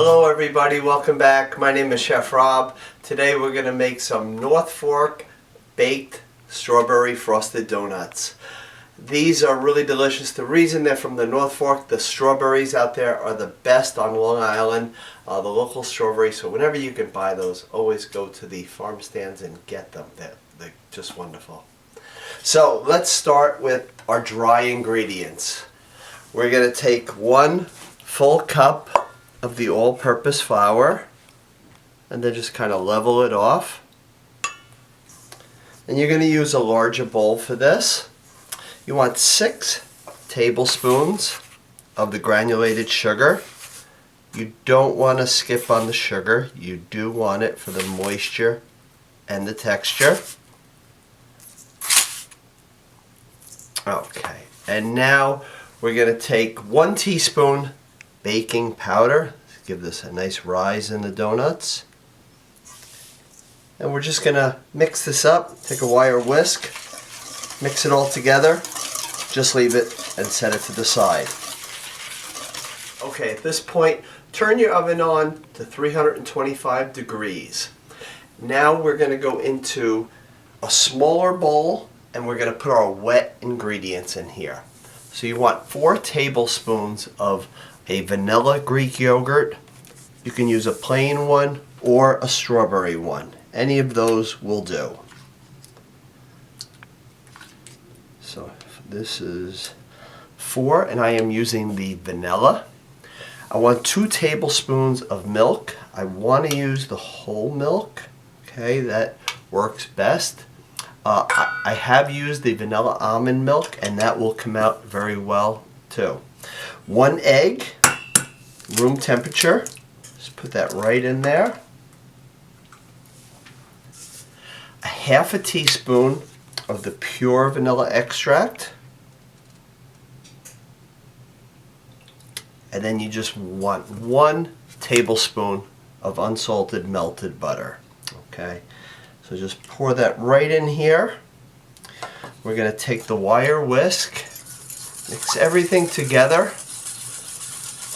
Hello everybody, welcome back. My name is Chef Rob. Today we're going to make some North Fork baked strawberry frosted donuts. These are really delicious. The reason they're from the North Fork, the strawberries out there are the best on Long Island, the local strawberries. So whenever you can buy those, always go to the farm stands and get them. They're just wonderful. So let's start with our dry ingredients. We're going to take 1 full cup of the all-purpose flour and then just kind of level it off. And you're going to use a larger bowl for this. You want 6 tablespoons of the granulated sugar. You don't want to skip on the sugar. You do want it for the moisture and the texture. Okay, and now we're going to take 1 teaspoon baking powder. Give this a nice rise in the donuts. And we're just going to mix this up. Take a wire whisk, mix it all together. Just leave it and set it to the side. Okay, at this point, turn your oven on to 325 degrees. Now we're going to go into a smaller bowl and we're going to put our wet ingredients in here. So you want 4 tablespoons of a vanilla Greek yogurt. You can use a plain one or a strawberry one. Any of those will do. So this is 4 and I am using the vanilla. I want 2 tablespoons of milk. I want to use the whole milk. Okay, that works best. I have used the vanilla almond milk and that will come out very well too. 1 egg, room temperature. Just put that right in there. A 1/2 teaspoon of the pure vanilla extract. And then you just want 1 tablespoon of unsalted melted butter. Okay, so just pour that right in here. We're going to take the wire whisk, mix everything together,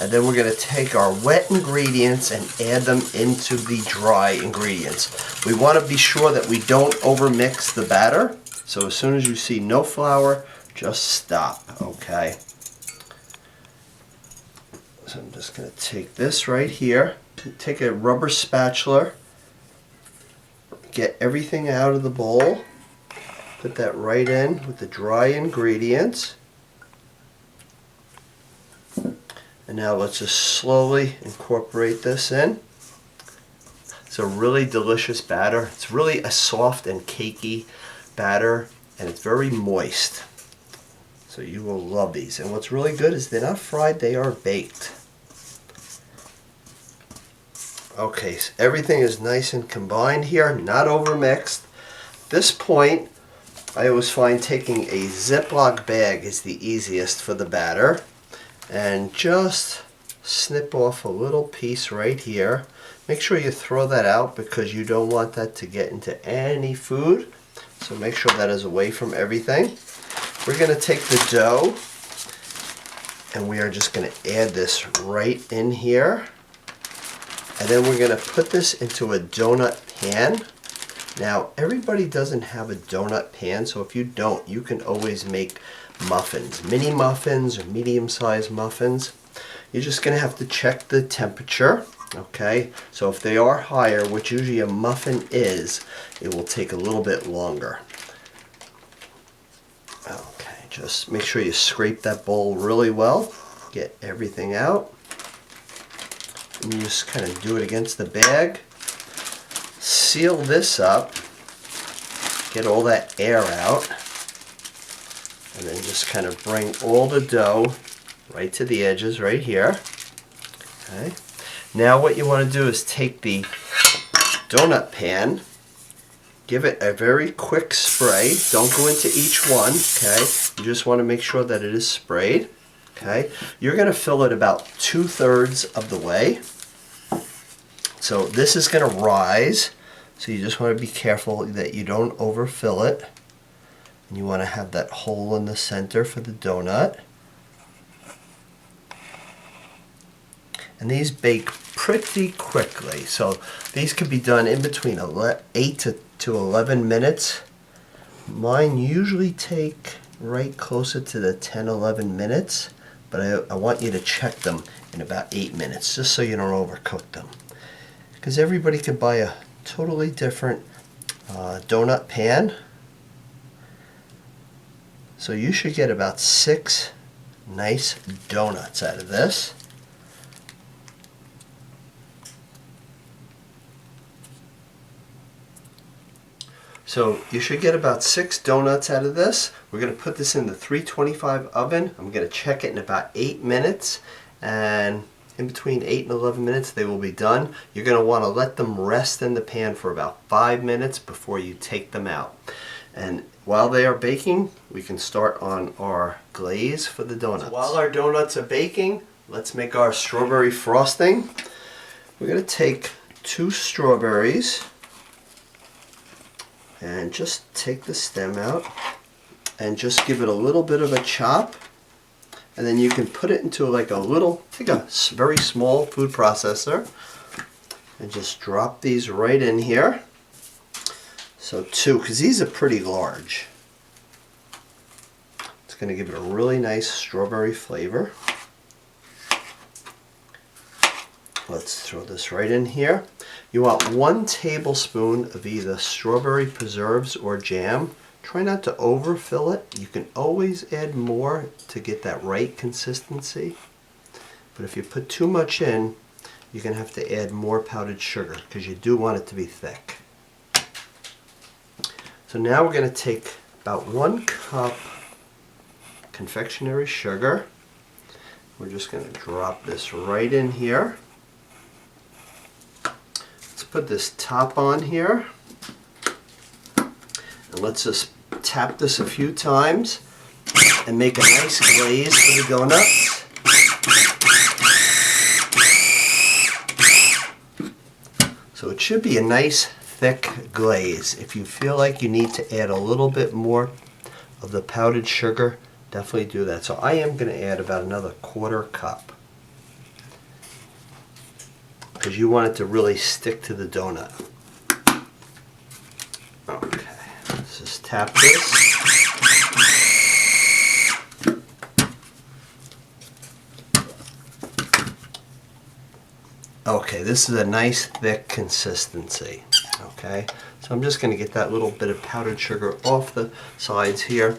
and then we're going to take our wet ingredients and add them into the dry ingredients. We want to be sure that we don't overmix the batter, so as soon as you see no flour, just stop, okay? So I'm just going to take this right here, take a rubber spatula, get everything out of the bowl, put that right in with the dry ingredients. And now let's just slowly incorporate this in. It's a really delicious batter. It's really a soft and cakey batter and it's very moist. So you will love these. And what's really good is they're not fried, they are baked. Okay, so everything is nice and combined here, not overmixed. At this point, I always find taking a Ziploc bag is the easiest for the batter. And just snip off a little piece right here. Make sure you throw that out because you don't want that to get into any food. So make sure that is away from everything. We're going to take the dough and we are just going to add this right in here. And then we're going to put this into a donut pan. Now, everybody doesn't have a donut pan, so if you don't, you can always make muffins, mini muffins or medium-sized muffins. You're just going to have to check the temperature, okay? So if they are higher, which usually a muffin is, it will take a little bit longer. Okay, just make sure you scrape that bowl really well. Get everything out. And you just kind of do it against the bag. Seal this up. Get all that air out. And then just kind of bring all the dough right to the edges right here. Okay. Now what you want to do is take the donut pan, give it a very quick spray. Don't go into each one, okay? You just want to make sure that it is sprayed. Okay. You're going to fill it about 2/3 of the way. So this is going to rise. So you just want to be careful that you don't overfill it. And you want to have that hole in the center for the donut. And these bake pretty quickly. So these can be done in between 8 to 11 minutes. Mine usually take right closer to the 10-11 minutes, but I want you to check them in about 8 minutes, just so you don't overcook them. Because everybody can buy a totally different donut pan. So you should get about 6 nice donuts out of this. So you should get about 6 donuts out of this. We're going to put this in the 325 oven. I'm going to check it in about 8 minutes, and in between 8 and 11 minutes they will be done. You're going to want to let them rest in the pan for about 5 minutes before you take them out. And while they are baking, we can start on our glaze for the donuts. So while our donuts are baking, let's make our strawberry frosting. We're going to take 2 strawberries and just take the stem out and just give it a little bit of a chop, and then you can put it into like a very small food processor and just drop these right in here. So 2, because these are pretty large. It's going to give it a really nice strawberry flavor. Let's throw this right in here. You want 1 tablespoon of either strawberry preserves or jam. Try not to overfill it. You can always add more to get that right consistency. But if you put too much in, you're going to have to add more powdered sugar because you do want it to be thick. So now we're going to take about 1 cup confectionery sugar. We're just going to drop this right in here. Put this top on here, and let's just tap this a few times and make a nice glaze for the donuts. So it should be a nice thick glaze. If you feel like you need to add a little bit more of the powdered sugar, definitely do that. So I am going to add about another 1/4 cup, because you want it to really stick to the donut. Okay, let's just tap this. Okay, this is a nice thick consistency. Okay, so I'm just going to get that little bit of powdered sugar off the sides here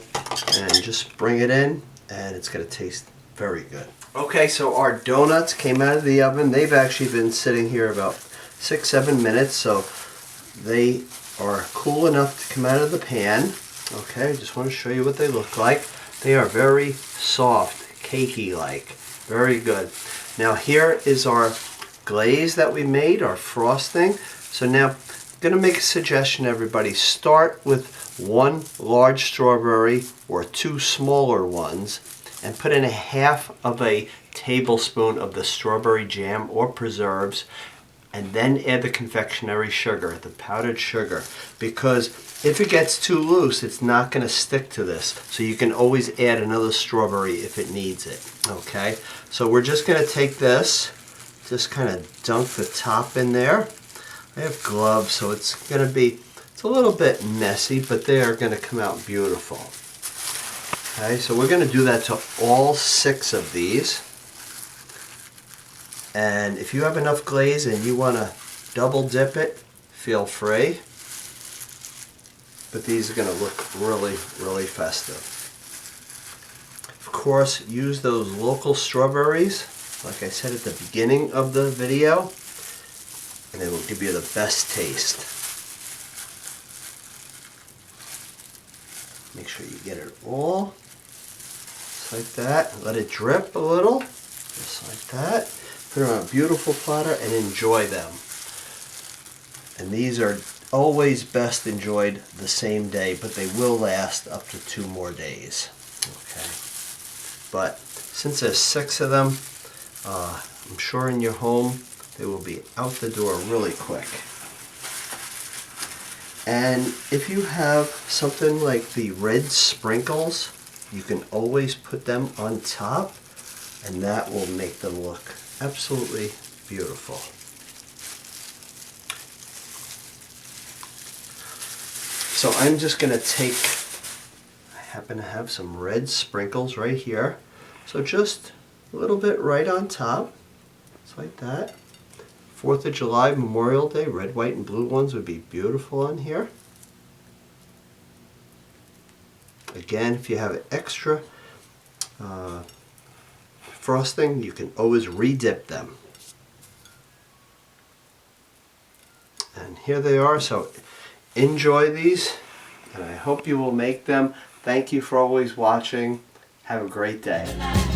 and just bring it in, and it's going to taste very good. Okay, so our donuts came out of the oven. They've actually been sitting here about 6-7 minutes, so they are cool enough to come out of the pan. Okay, I just want to show you what they look like. They are very soft, cakey-like. Very good. Now here is our glaze that we made, our frosting. So now I'm going to make a suggestion, everybody. Start with 1 large strawberry or 2 smaller ones, and put in 1/2 of a tablespoon of the strawberry jam or preserves, and then add the confectionery sugar, the powdered sugar, because if it gets too loose, it's not going to stick to this. So you can always add another strawberry if it needs it. Okay, so we're just going to take this, just kind of dunk the top in there. I have gloves, so it's a little bit messy, but they are going to come out beautiful. Okay, so we're going to do that to all 6 of these. And if you have enough glaze and you want to double dip it, feel free. But these are going to look really, really festive. Of course, use those local strawberries, like I said at the beginning of the video, and they will give you the best taste. Make sure you get it all, just like that. Let it drip a little, just like that. Put them on a beautiful platter and enjoy them. And these are always best enjoyed the same day, but they will last up to 2 more days. Okay. But since there's 6 of them, I'm sure in your home they will be out the door really quick. And if you have something like the red sprinkles, you can always put them on top, and that will make them look absolutely beautiful. So I'm just going to take, I happen to have some red sprinkles right here. So just a little bit right on top, just like that. 4th of July, Memorial Day, red, white, and blue ones would be beautiful on here. Again, if you have extra frosting, you can always re-dip them. And here they are, so enjoy these, and I hope you will make them. Thank you for always watching. Have a great day.